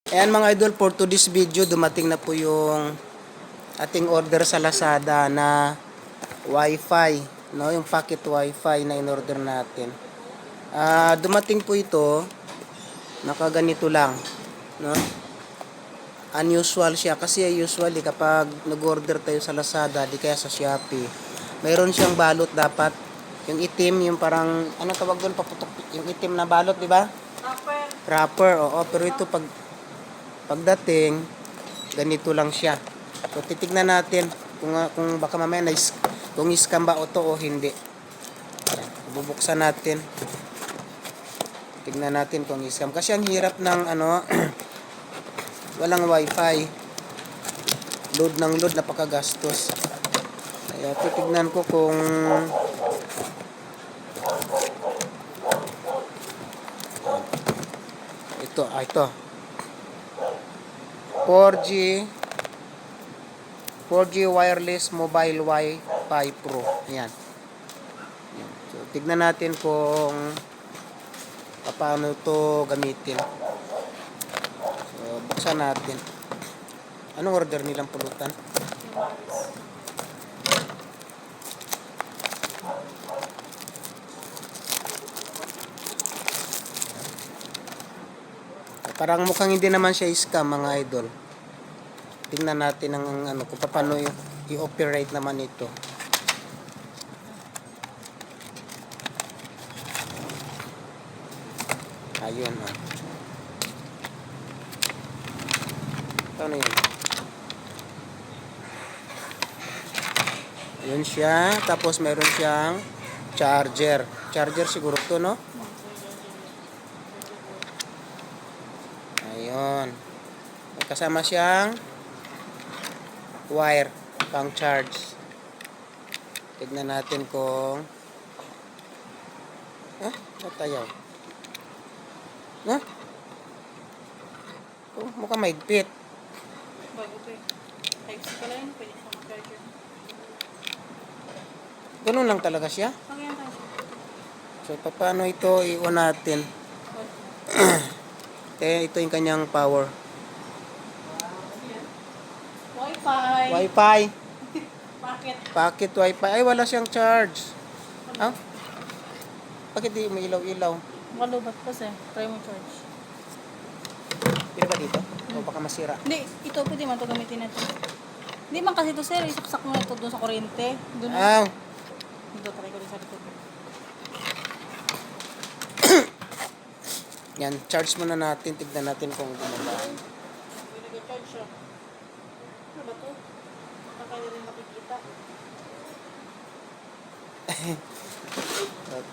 Ayan mga idol, for today's video, dumating na po yung ating order sa Lazada na Wi-Fi, no? Yung pocket Wi-Fi na in-order natin. Dumating po ito, nakaganito lang, no? Unusual siya kasi usually kapag nag-order tayo sa Lazada, di kaya sa Shopee, mayroon siyang balot dapat. Yung itim, yung parang, ano tawag doon, paputok, yung itim na balot, di ba? Wrapper, oo. Pero ito pagdating, ganito lang siya. So, titignan natin kung baka mamaya kung scam ba ito o hindi. Bubuksan natin. Tignan natin kung scam. Kasi ang hirap ng walang wifi. Load ng load, napakagastos. Kaya titignan ko kung ito. 4G wireless mobile Wi-Fi Pro. Ayan. So, tignan natin kung paano ito gamitin. So, buksan natin. Anong order nilang pulutan? Parang mukhang hindi naman siya scam mga idol. Tingnan natin ang kung paano i-operate naman ito. Ayun oh. Ano yun? Ayun siya. Tapos meron siyang charger. Charger siguro to, no? Ayun. May kasama siyang wire pang charge. Tignan natin kung natayaw. Mukhang maigpit. Ganun lang talaga siya. So, paano ito i-on natin? Ito yung kanyang power. Wi-Fi. Pocket Wi-Fi. Ay, wala siyang charge. Bakit di umiilaw-ilaw? Malubat kasi. Try mo charge. Pila ba dito? O baka masira? Hindi, ito pwede man ito gamitin natin. Hindi man kasi ito sir, isaksak mo ito doon sa kuryente. Doon na. Ito, try ko rin sa likod. Yan, charge muna natin. Tignan natin kung gumagaan. Hindi nag-charge siya. Ano ba ito? Nakakaya rin makikita.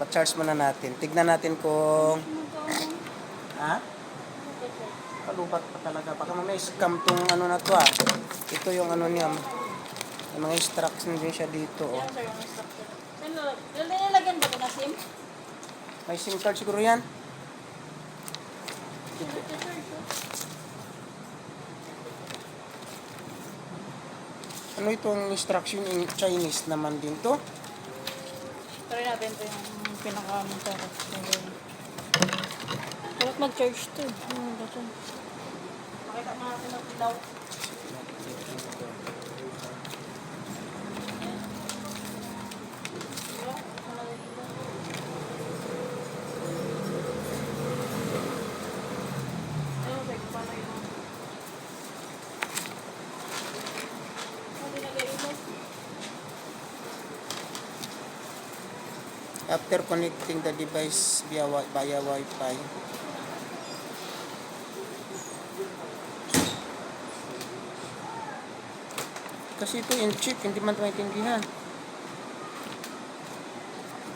Pa-charge muna natin. Tignan natin kung palubat pa talaga. Baka mamaya scam tong na to Ito yung niya. May mga instructions din siya dito. Yan sir, yung instructor. Nilagyan ba ito na SIM? May SIM card siguro yan. Ano itong instruction in Chinese naman din to? Try natin ito yung pinaka-mintara. Dapat mag-charge ito. Ano ba ito? Makita mo natin ang ilaw. After connecting the device via Wi-Fi, kasi ito in cheap, hindi man maintindihan.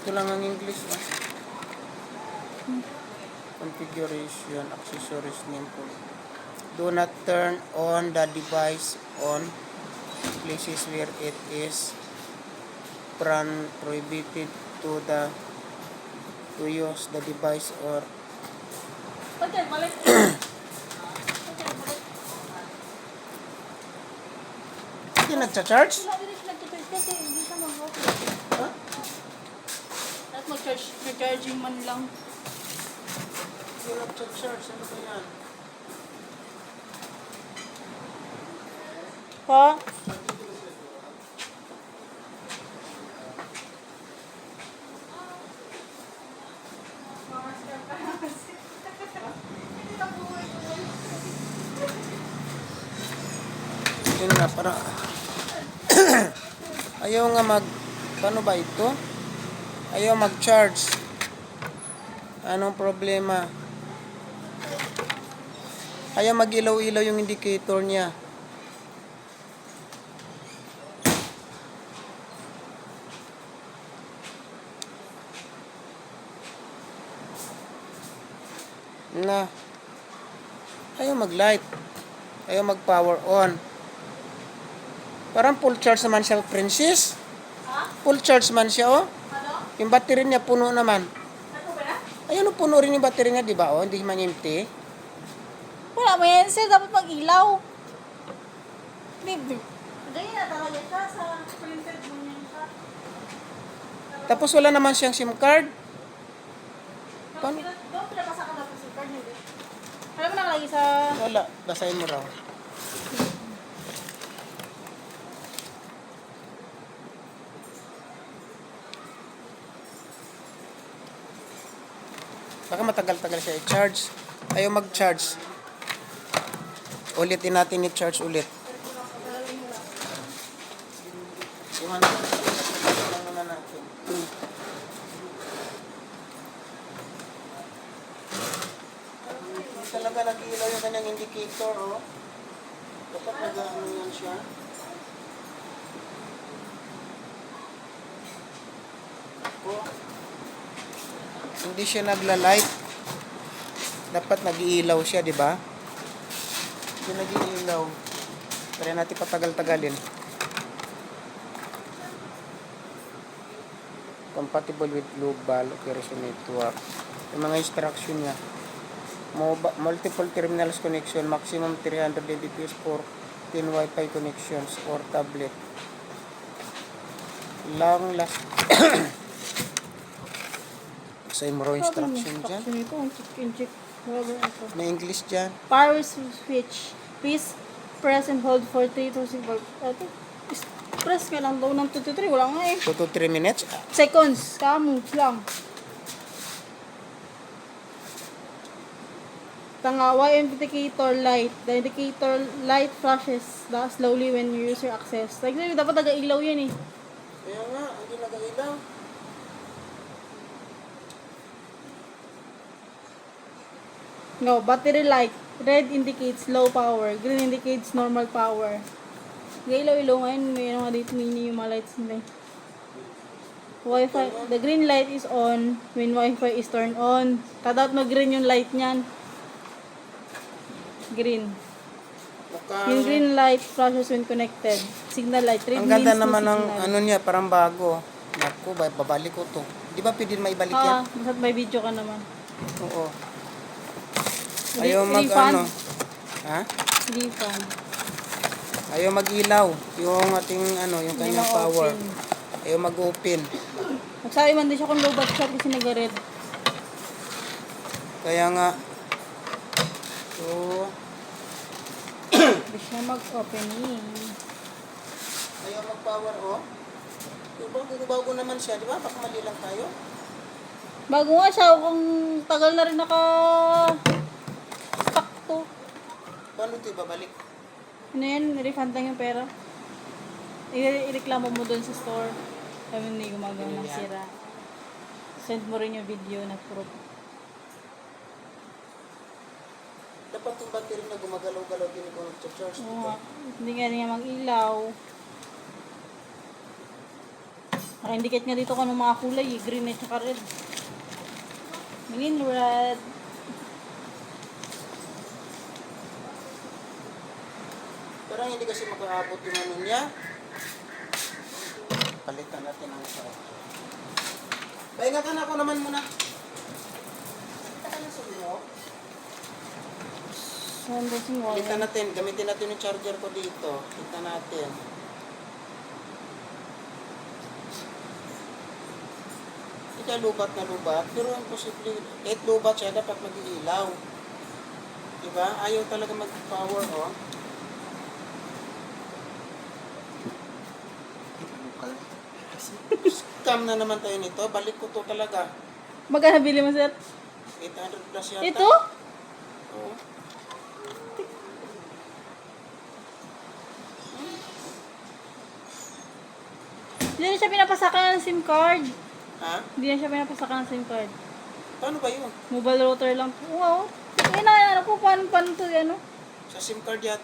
Ito lang ang English. Configuration, accessories, name po. Do not turn on the device on places where it is prohibited to use the device or Balik. hindi nagcha-charge? Kasi hindi siya mag-open. Dapat mag-charging man lang. Hindi nagcha-charge. Ano ba yan? Pa? Yun nga, parang ayaw nga paano ba ito? Ayaw mag-charge. Anong problema? Ayaw mag-ilaw-ilaw yung indicator niya. Na ayaw mag-light. Ayaw mag-power on. Parang full charge naman siya, Princess. Ha? Full charge man siya, oh. Ano? Yung battery niya puno naman. Ano ba na? Ayun, oh, puno rin yung battery niya, di ba? Oh, hindi man empty. Wala mo yan, sir. Dapat mag-ilaw. Babe, ganyan na talaga siya sa printed mo niya siya. Tapos wala naman siyang SIM card. Paano? Doon pinapasa ka na sa SIM card, hindi. Alam mo nakalagay sa... Wala. Basahin mo raw. Baka matagal-tagal siya i-charge. Ayaw mag-charge. Ulitin natin i-charge ulit. Iwan muna natin. Hindi talaga nag-ilaw yung kanyang indicator, oh. Dapat nag-ano yan siya. Oh. Hindi siya nagla-light. Dapat nag-iilaw siya, di ba? Hindi nag-iilaw. Kaya natin patagal-tagalin. Compatible with global operation network. Yung mga instruction niya. Multiple terminals connection, maximum 300 Mbps for 10 Wi-Fi connections or tablet. Long last. Sa mo raw instruction dyan. Ito, check. May English dyan. Power switch. Please press and hold for 3 to 6 press ka lang daw ng 2 to 3. Wala nga eh. 2 to 3 minutes. Seconds. Kamu lang. Y indicator light. The indicator light flashes slowly when you use your access. Like, dapat nag-ilaw yan eh. Kaya nga, hindi nag-ilaw. No, battery light. Red indicates low power. Green indicates normal power. Ilaw-ilaw ngayon. Mayroon nga dito mini yung mga lights nila. Wi-Fi. The green light is on when Wi-Fi is turned on. Dapat mag-green yung light niyan. Green. Yung green light flashes when connected. Signal light. Red Ang ganda means no naman ng signal. ano niya, parang bago. Naku, babalik ko to. Di ba pwede maibalik yan? Basta't may video ka naman. Oo. Ayaw mag Refund. ano. Ha? Refund. Ayaw mag-ilaw. Yung ating ano, yung Hindi kanyang power. ma-open. Ayaw mag-open. Magsabi man din siya kung low bat siya kasi nag-red. Kaya nga. So, Hindi siya mag-opening. ayaw mag-power off. Bago naman siya, di ba? Baka mali lang tayo. Bago nga siya, kung tagal na rin naka-stock to. Paano ito ibabalik? Ano yan, refund lang yung pera. Ireklamo mo doon sa store. Sabi hindi gumagawa ng sira. Send mo rin yung video na proof. Dapat yung battery na gumagalaw-galaw din kung nag-charge Oo dito. nga, hindi nga niya mag-ilaw. Naka-indicate nga dito kung anong mga kulay, green at saka red. Green, red. Parang hindi kasi makaabot yung ano niya. Palitan natin ang isa. Paingatan ako naman muna. Kita ka na sa iyo. Sandosing wire. Kita natin, gamitin natin yung charger ko dito. Kita natin. Ika lubat na lubat, pero ang posible, kahit lubat siya, dapat mag-iilaw. Diba? Ayaw talaga mag-power, oh. Scam na naman tayo nito. Balik ko to talaga. Magkano bili mo, sir? 800 plus yata. Ito? Oo. Hindi na siya pinapasakan ng SIM card. Ha? Hindi na siya pinapasakan ng SIM card. Paano ba yun? Mobile router lang po. Wow. Eh, na, ano po, paano to, ano? Sa SIM card yat.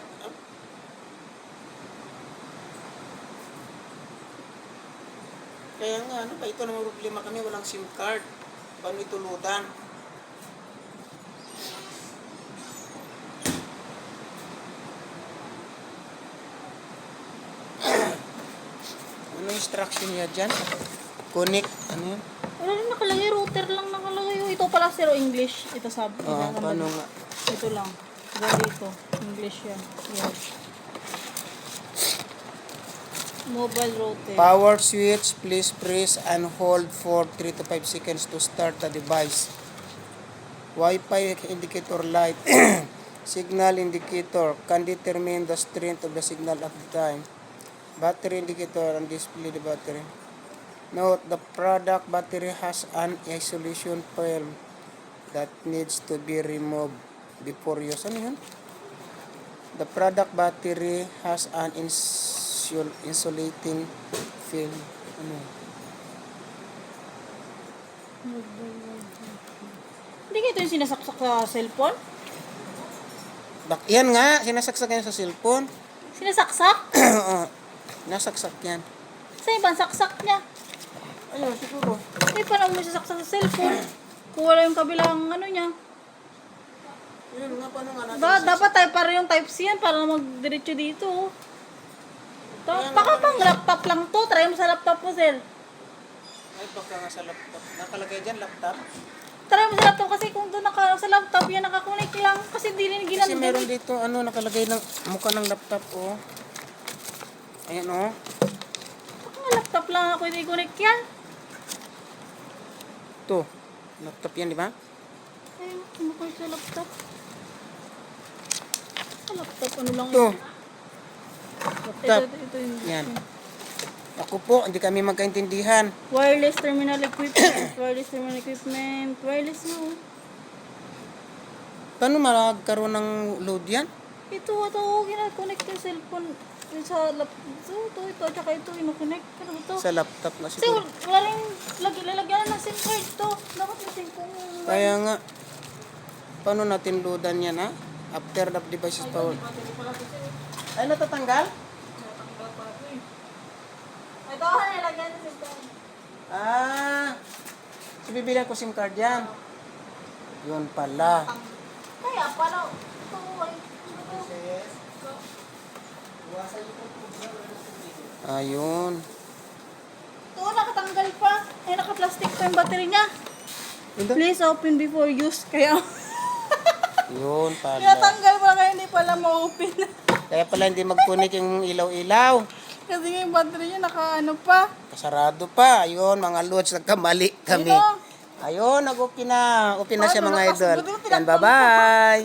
Kaya nga, ano ba ito naman problema kami, walang SIM card. Paano itulutan? Ano instruction niya dyan? Connect, ano yun? Wala rin nakalagay, router lang nakalagay. Oh, ito pala zero English. Ito sabi. Paano nga? Ito lang. Dito. English yan. Yan. Mobile router. Power switch, please press and hold for 3 to 5 seconds to start the device. Wi-Fi indicator light. Signal indicator can determine the strength of the signal at the time. Battery indicator and display the battery. Note, the product battery has an isolation film that needs to be removed before use. Ano yun? The product battery has an insulating film. Ano? Hindi ka ito yung sinasaksak sa cellphone? Yan nga, sinasaksak yan sa cellphone. Sinasaksak? Oo, nasaksak yan. Sa ibang saksak niya. Ayun, siguro. Eh, paano mo sasaksak sa cellphone? Kung wala yung kabilang ano niya. Yun nga, paano nga natin Dapat type para yung type C yan para magdiretso dito. Oh. Baka pang laptop lang to. Try mo sa laptop mo, sir. Ay, baka nga sa laptop. Nakalagay dyan, laptop. Try mo sa laptop kasi kung doon sa laptop yan nakakonect lang. Kasi di rin ginano. Kasi meron dito, ano, nakalagay ng mukha ng laptop, oh. Ayan, oh. Baka nga laptop lang ako hindi connect yan. Ito. Laptop yan, di ba? Ay, ano ko sa laptop? Sa laptop, ano lang Ito. Ito, ito yung Yan. Ako po, hindi kami magkaintindihan. wireless terminal equipment. Wireless terminal equipment. Wireless na, oh. Paano magkaroon ng load yan? Ito, gina-connect yung cellphone. Yung sa laptop. Ito, tsaka ito, ino-connect. Ano ba ito? Sa laptop na Kasi siguro. wala rin lalagyan ng SIM card to. Dapat yung SIM card. Kaya nga, paano natin loadan yan, ha? After the device is powered. Ay, natatanggal? Ito, nilagyan ng SIM card. So bibilihan ko SIM card yan. Yun pala. Kaya, paano? Ito, ay. Ayun. Ito, nakatanggal pa. Ay, naka-plastic pa yung battery niya. Please open before use. Kaya, Yun pala. tanggal pa kaya hindi pala ma-open. Kaya pala hindi mag-connect yung ilaw-ilaw. Kasi nga yung battery niya naka-ano pa. Kasarado pa. Ayun, mga lods, nagkamali kami. Ayun. Ayun, nag-okay na. Okay na Ay, siya mga malakas. idol. Buti mo Yan, tinatanggal. bye-bye.